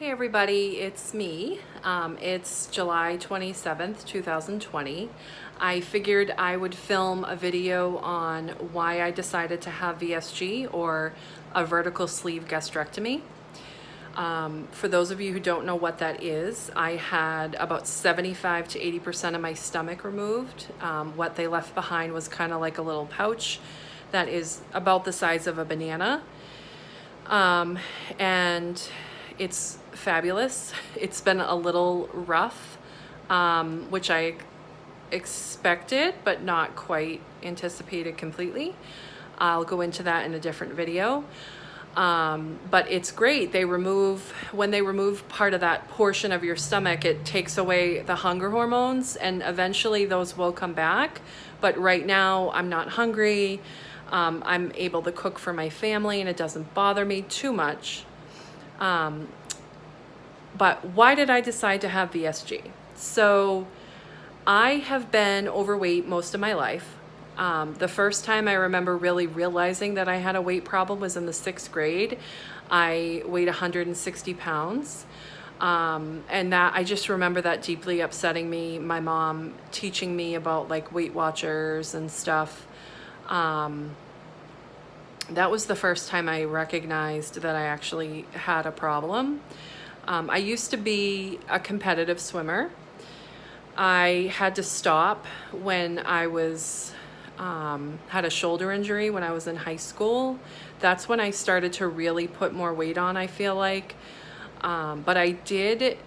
Hey everybody, it's me. It's July 27th, 2020. I figured I would film a video on why I decided to have VSG, or a vertical sleeve gastrectomy. For those of you who don't know what that is, I had about 75 to 80% of my stomach removed. What they left behind was kind of like a little pouch that is about the size of a banana. And it's fabulous. It's been a little rough, which I expected, but not quite anticipated completely. I'll go into that in a different video. But it's great. When they remove part of that portion of your stomach, it takes away the hunger hormones, and eventually those will come back. But right now I'm not hungry. I'm able to cook for my family and it doesn't bother me too much. But why did I decide to have VSG? So I have been overweight most of my life. The first time I remember really realizing that I had a weight problem was in the 6th grade. I weighed 160 pounds. And that I just remember that deeply upsetting me. My mom teaching me about like Weight Watchers and stuff. That was the first time I recognized that I actually had a problem. I used to be a competitive swimmer. I had to stop when I had a shoulder injury when I was in high school. That's when I started to really put more weight on, I feel like. But I did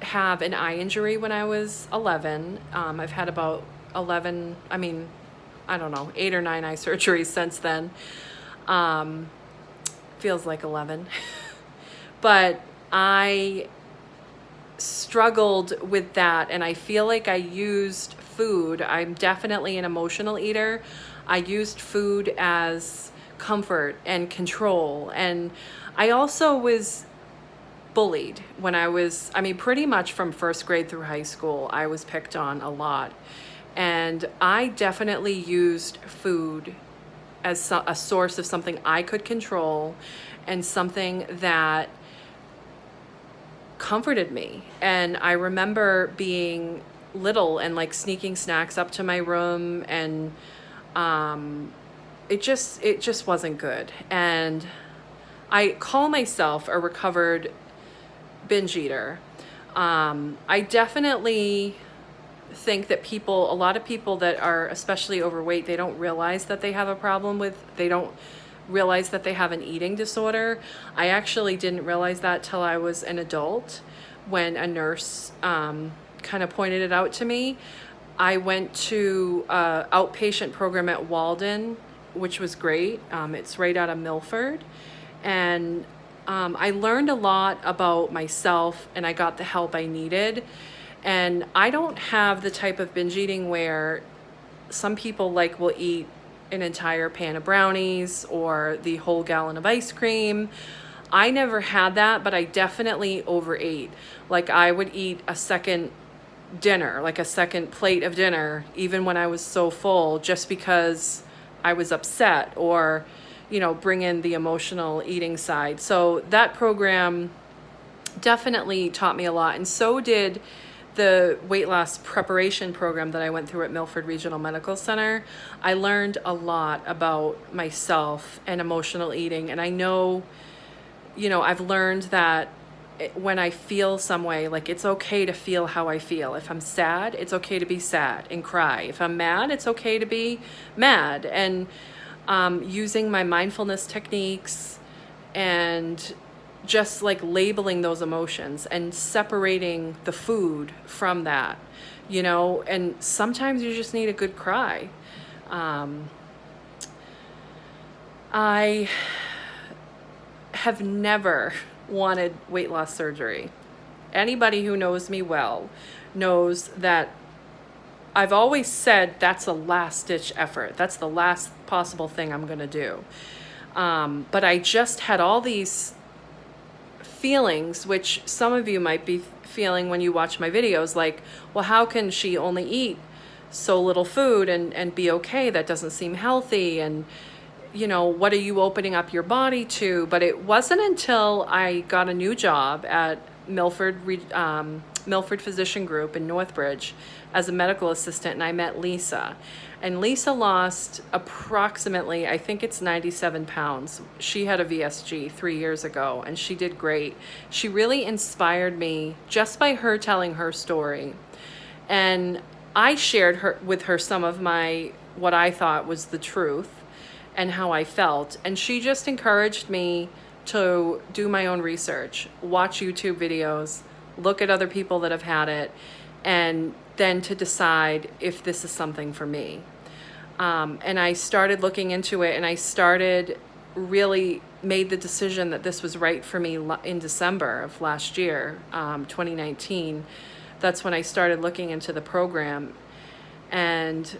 have an eye injury when I was 11. I've had about 8 or 9 eye surgeries since then. Feels like 11. But I struggled with that, and I feel like I used food. I'm definitely an emotional eater. I used food as comfort and control. And I also was bullied when pretty much from 1st grade through high school, I was picked on a lot. And I definitely used food as a source of something I could control and something that comforted me. And I remember being little and like sneaking snacks up to my room, and it just wasn't good. And I call myself a recovered binge eater. I definitely think that a lot of people that are especially overweight, they don't realize that they have a problem they don't realize that they have an eating disorder. I actually didn't realize that till I was an adult, when a nurse kind of pointed it out to me. I went to an outpatient program at Walden, which was great. It's right out of Milford. And I learned a lot about myself, and I got the help I needed. And I don't have the type of binge eating where some people will eat an entire pan of brownies or the whole gallon of ice cream. I never had that, but I definitely overate. Like I would eat a second dinner, like a second plate of dinner, even when I was so full, just because I was upset, or, bring in the emotional eating side. So that program definitely taught me a lot. And so did the weight loss preparation program that I went through at Milford Regional Medical Center. I learned a lot about myself and emotional eating. And I know, I've learned that when I feel some way, like it's okay to feel how I feel. If I'm sad, it's okay to be sad and cry. If I'm mad, it's okay to be mad. And using my mindfulness techniques and just labeling those emotions and separating the food from that, and sometimes you just need a good cry. I have never wanted weight loss surgery. Anybody who knows me well knows that I've always said that's a last-ditch effort. That's the last possible thing I'm going to do. But I just had all these feelings, which some of you might be feeling when you watch my videos, like, well, how can she only eat so little food and be okay? That doesn't seem healthy. And what are you opening up your body to? But it wasn't until I got a new job at Milford Physician Group in Northbridge as a medical assistant, and I met Lisa. And Lisa lost approximately, I think it's 97 pounds. She had a VSG 3 years ago, and she did great. She really inspired me just by her telling her story. And I shared with her some of what I thought was the truth and how I felt. And she just encouraged me to do my own research, watch YouTube videos, look at other people that have had it, and then to decide if this is something for me. And I started looking into it, and I really made the decision that this was right for me in December of last year, 2019. That's when I started looking into the program. And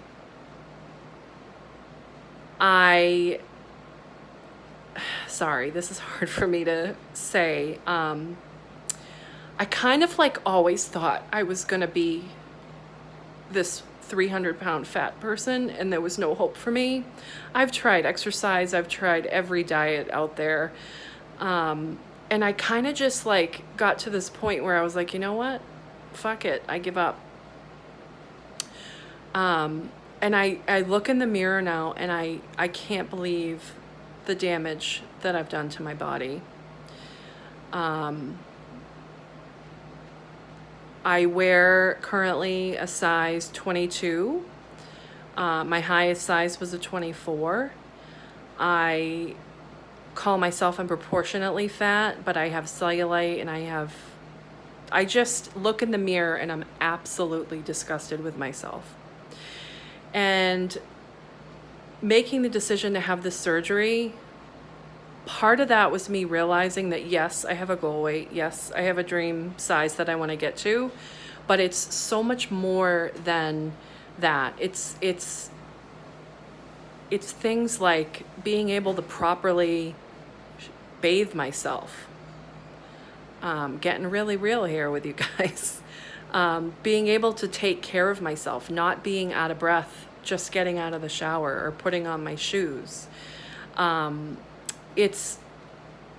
sorry, this is hard for me to say. I kind of like always thought I was going to be this 300-pound fat person, and there was no hope for me. I've tried exercise. I've tried every diet out there. And I kind of just like got to this point where I was like, you know what? Fuck it. I give up. And I look in the mirror now, and I can't believe the damage that I've done to my body. I wear currently a size 22. My highest size was a 24. I call myself unproportionately fat, but I have cellulite, and I just look in the mirror and I'm absolutely disgusted with myself. And making the decision to have this surgery, part of that was me realizing that yes, I have a goal weight. Yes, I have a dream size that I want to get to, but it's so much more than that. It's things like being able to properly bathe myself. Getting really real here with you guys. Being able to take care of myself, not being out of breath, just getting out of the shower or putting on my shoes. It's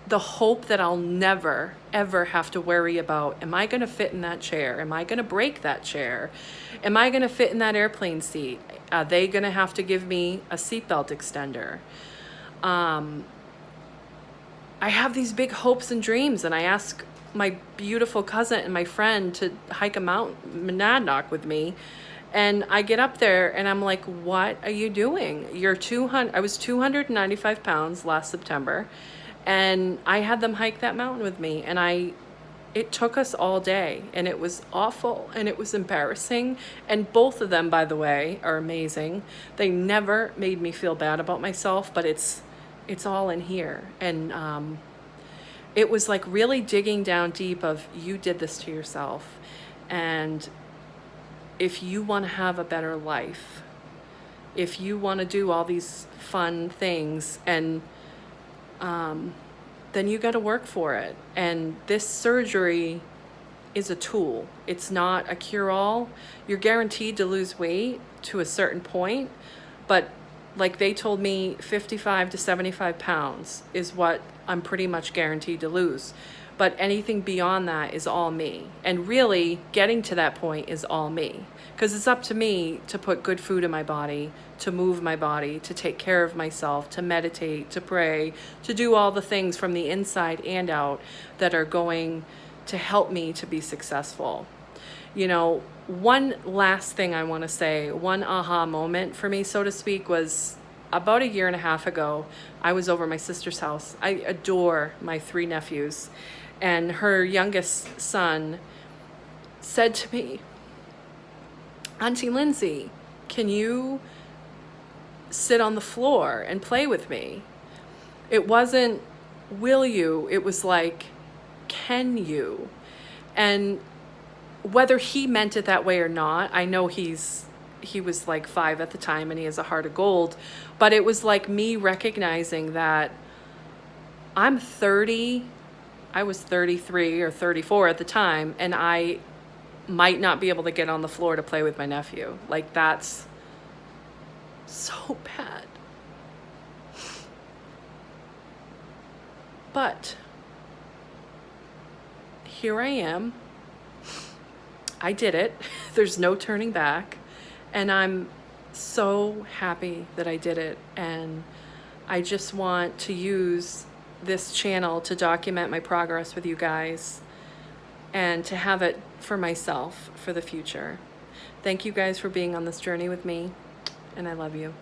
the hope that I'll never, ever have to worry about, am I going to fit in that chair? Am I going to break that chair? Am I going to fit in that airplane seat? Are they going to have to give me a seatbelt extender? I have these big hopes and dreams, and I ask my beautiful cousin and my friend to hike a mountain, Monadnock, with me. And I get up there and I'm like, what are you doing? I was 295 pounds last September, and I had them hike that mountain with me, and it took us all day, and it was awful, and it was embarrassing. And both of them, by the way, are amazing. They never made me feel bad about myself, but it's all in here. And it was like really digging down deep of, you did this to yourself. And if you want to have a better life, if you want to do all these fun things, and then you got to work for it. And this surgery is a tool. It's not a cure-all. You're guaranteed to lose weight to a certain point, but like they told me, 55 to 75 pounds is what I'm pretty much guaranteed to lose. But anything beyond that is all me. And really, getting to that point is all me. Because it's up to me to put good food in my body, to move my body, to take care of myself, to meditate, to pray, to do all the things from the inside and out that are going to help me to be successful. You know, one last thing I want to say, one aha moment for me, so to speak, was about 1.5 years ago. I was over my sister's house. I adore my 3 nephews. And her youngest son said to me, Auntie Lindsay, can you sit on the floor and play with me? It wasn't, will you? It was like, can you? And whether he meant it that way or not, I know he was like 5 at the time, and he has a heart of gold, but it was like me recognizing that I'm 30, I was 33 or 34 at the time, and I might not be able to get on the floor to play with my nephew. Like, that's so bad. But here I am. I did it. There's no turning back. And I'm so happy that I did it. And I just want to use this channel to document my progress with you guys and to have it for myself for the future. Thank you guys for being on this journey with me, and I love you.